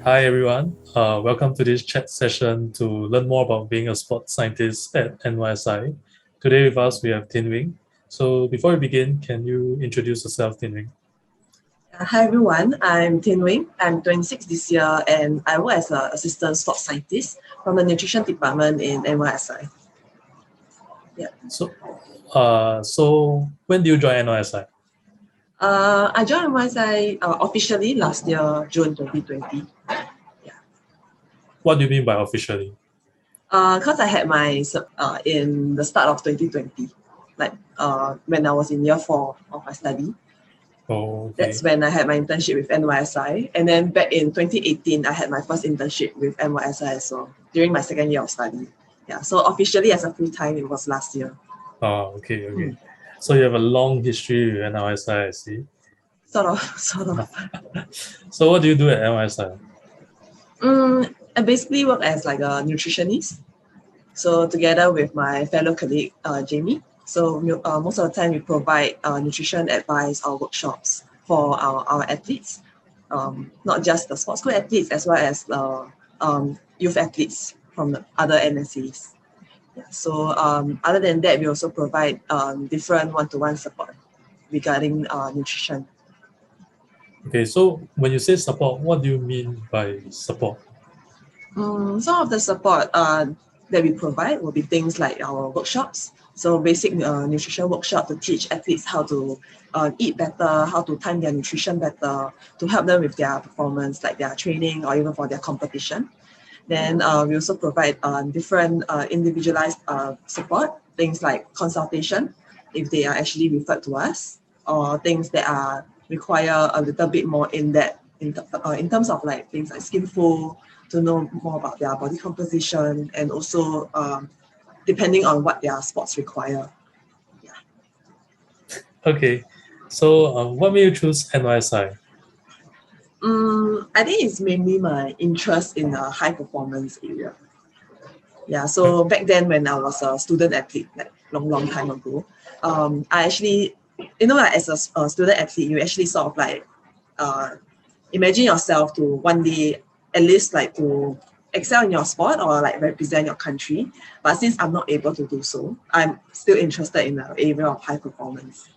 Hi everyone, welcome to this chat session to learn more about being a sports scientist at NYSI. Today with us we have Tin Wing. So before we begin, can you introduce yourself, Tin Wing? Hi everyone, I'm Tin Wing. I'm 26 this year and I work as an assistant sports scientist from the nutrition department in NYSI. So when do you join NYSI? I joined NYSI officially last year, June 2020. What do you mean by officially? Because I had my in the start of 2020, when I was in year 4 of my study. Oh, okay. That's when I had my internship with NYSI. And then back in 2018, I had my first internship with NYSI as well during my second year of study. Yeah, so officially as a full-time, it was last year. Oh, okay. So you have a long history with NYSI, I see. Sort of. So what do you do at NYSI? I basically work as like a nutritionist. So together with my fellow colleague, Jamie. So most of the time we provide nutrition advice or workshops for our athletes, not just the sports school athletes, as well as youth athletes from the other NSCs. Yeah. So other than that, we also provide different one-to-one support regarding nutrition. Okay, so when you say support, what do you mean by support? Some of the support that we provide will be things like our workshops. So basic nutrition workshop to teach athletes how to eat better, how to time their nutrition better, to help them with their performance, like their training or even for their competition. Then we also provide different individualized support, things like consultation, if they are actually referred to us, or things that are require a little bit more in-depth in terms of like things like skinful, to know more about their body composition, and also depending on what their sports require. Okay, so what made you choose NYSI? I think it's mainly my interest in the high performance area. Yeah, so back then when I was a student athlete, like long time ago, I actually, as a student athlete, you actually sort of like imagine yourself to one day at least like to excel in your sport or like represent your country. But since I'm not able to do so, I'm still interested in the area of high performance.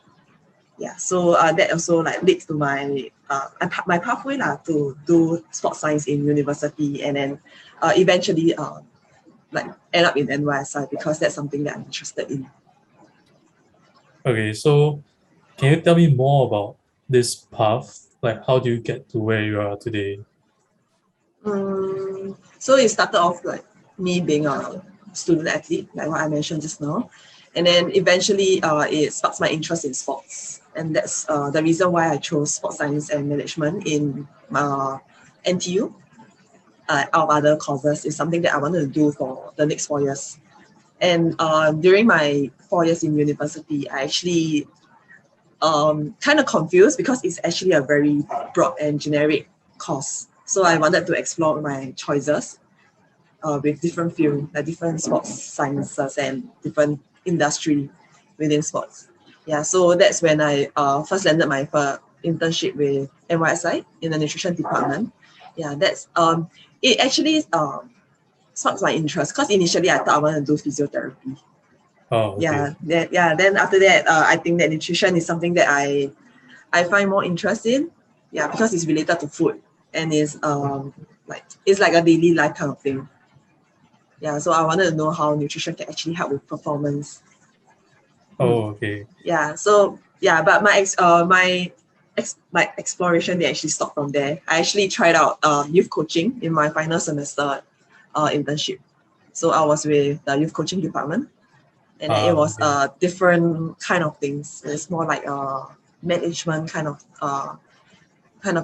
Yeah, so that also like leads to my pathway to do sports science in university, and then eventually like end up in NYSI because that's something that I'm interested in. Okay, so can you tell me more about this path? Like, how do you get to where you are today? So it started off like me being a student athlete, like what I mentioned just now. And then eventually it sparks my interest in sports. And that's the reason why I chose sports science and management in NTU. Out of other courses is something that I wanted to do for the next 4 years. And during my 4 years in university, I actually kind of confused because it's actually a very broad and generic course. So I wanted to explore my choices with different fields, like different sports sciences and different industry within sports. Yeah, so that's when I first landed my internship with NYSI in the nutrition department. Yeah, that's it actually sparked my interest because initially I thought I wanted to do physiotherapy. Oh, okay. Then after that, I think that nutrition is something that I find more interest in. Yeah, because it's related to food and it's like a daily life kind of thing. Yeah, so I wanted to know how nutrition can actually help with performance. Oh, okay. Yeah, so yeah, but my exploration, they actually stopped from there. I actually tried out youth coaching in my final semester internship. So I was with the youth coaching department, and it was Okay. different kind of things. It's more like a management kind of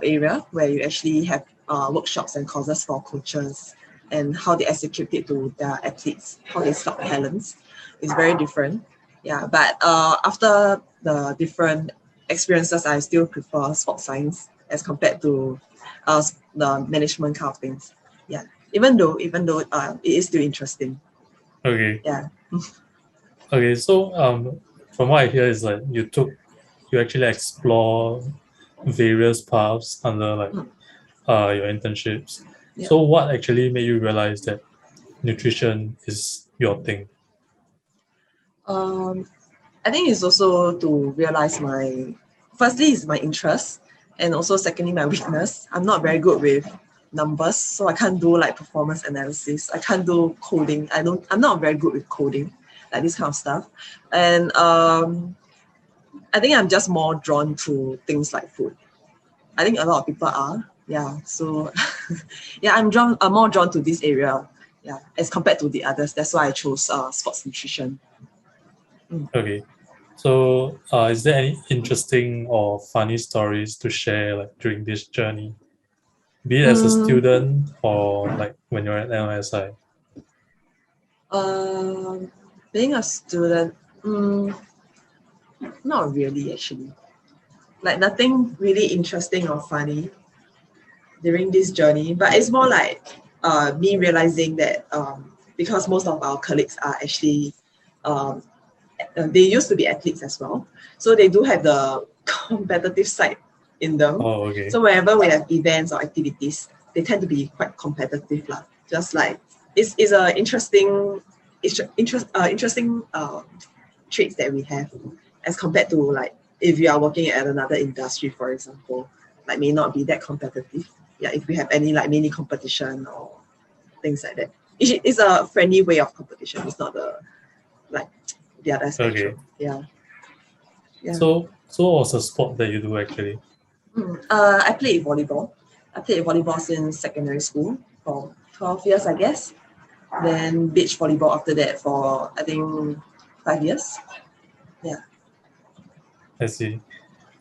area where you actually have workshops and courses for coaches and how they execute it to their athletes, how they scout talents. It's very different. Yeah, but after the different experiences, I still prefer sports science as compared to the management kind of things. Yeah, even though it is still interesting. Okay. Yeah. Okay, so from what I hear is like you actually explore various paths under like your internships. Yeah. So what actually made you realize that nutrition is your thing? Um, I think it's also to realize firstly is my interest, and also secondly my weakness. I'm not very good with numbers, so I can't do like performance analysis. I can't do coding. I'm not very good with coding, like this kind of stuff. And I think I'm just more drawn to things like food. I think a lot of people are. Yeah. So yeah, I'm more drawn to this area. Yeah, as compared to the others. That's why I chose sports nutrition. Okay. So is there any interesting or funny stories to share like during this journey? Be it as a Mm, student or like when you're at NYSI? um, being a student, not really actually. Like nothing really interesting or funny during this journey, but it's more like me realizing that because most of our colleagues are actually um, they used to be athletes as well, so they do have the competitive side in them. Oh, okay. So whenever we have events or activities, they tend to be quite competitive lah. Just like it's a interesting traits that we have as compared to like if you are working at another industry, for example, like may not be that competitive. Yeah, if we have any like mini competition or things like that, it's a friendly way of competition. It's not like the other Okay. spectrum. Yeah, yeah. So what was the sport that you do actually? I played volleyball. I played volleyball since secondary school for 12 years, I guess. Then beach volleyball after that for I think 5 years. Yeah. I see.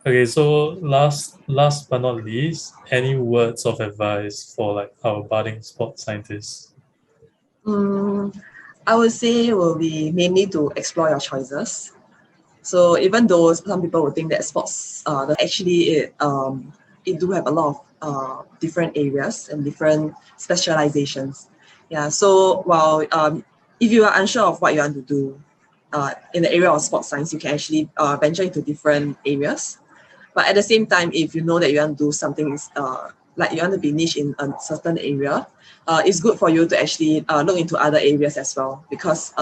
Okay, so last but not least, any words of advice for like our budding sports scientists? Mm, I would say will be mainly to explore your choices. So even though some people would think that sports, actually it do have a lot of different areas and different specializations. Yeah. So while if you are unsure of what you want to do in the area of sports science, you can actually venture into different areas. But at the same time, if you know that you want to do something like you want to be niche in a certain area, it's good for you to actually look into other areas as well because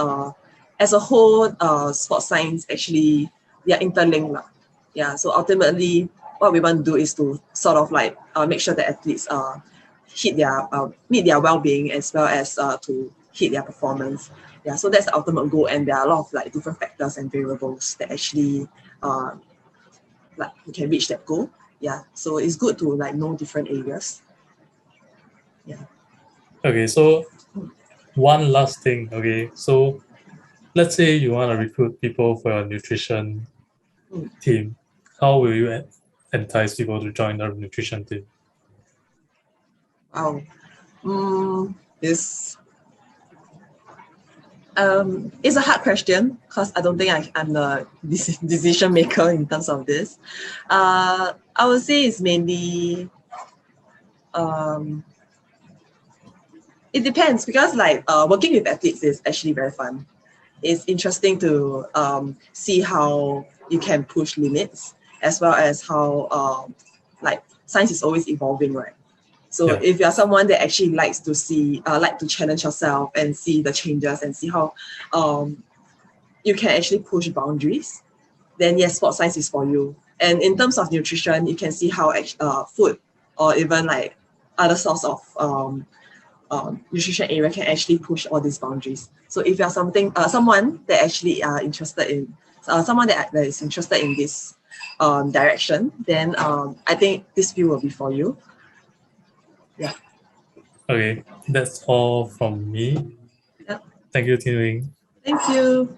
as a whole, sports science actually they are interlinked. Yeah, so ultimately, what we want to do is to sort of like make sure that athletes meet their well-being as well as to hit their performance. Yeah, so that's the ultimate goal, and there are a lot of like different factors and variables that actually uh, like you can reach that goal. Yeah, so it's good to like know different areas. Yeah. Okay, so one last thing. Okay, so let's say you want to recruit people for your nutrition Mm. team. How will you entice people to join the nutrition team? Wow. It's it's a hard question because I don't think I'm the decision maker in terms of this. I would say it's mainly um, it depends because like working with athletes is actually very fun. It's interesting to see how you can push limits as well as how like science is always evolving, right? So Yeah. if you're someone that actually likes to like to challenge yourself and see the changes and see how you can actually push boundaries, then yes, sports science is for you. And in terms of nutrition, you can see how food or even like other sorts of nutrition area can actually push all these boundaries. So if you're someone that actually are interested in someone that is interested in this direction, then I think this field will be for you. Yeah. Okay, that's all from me. Yep. Thank you, Tin Wing. Thank you.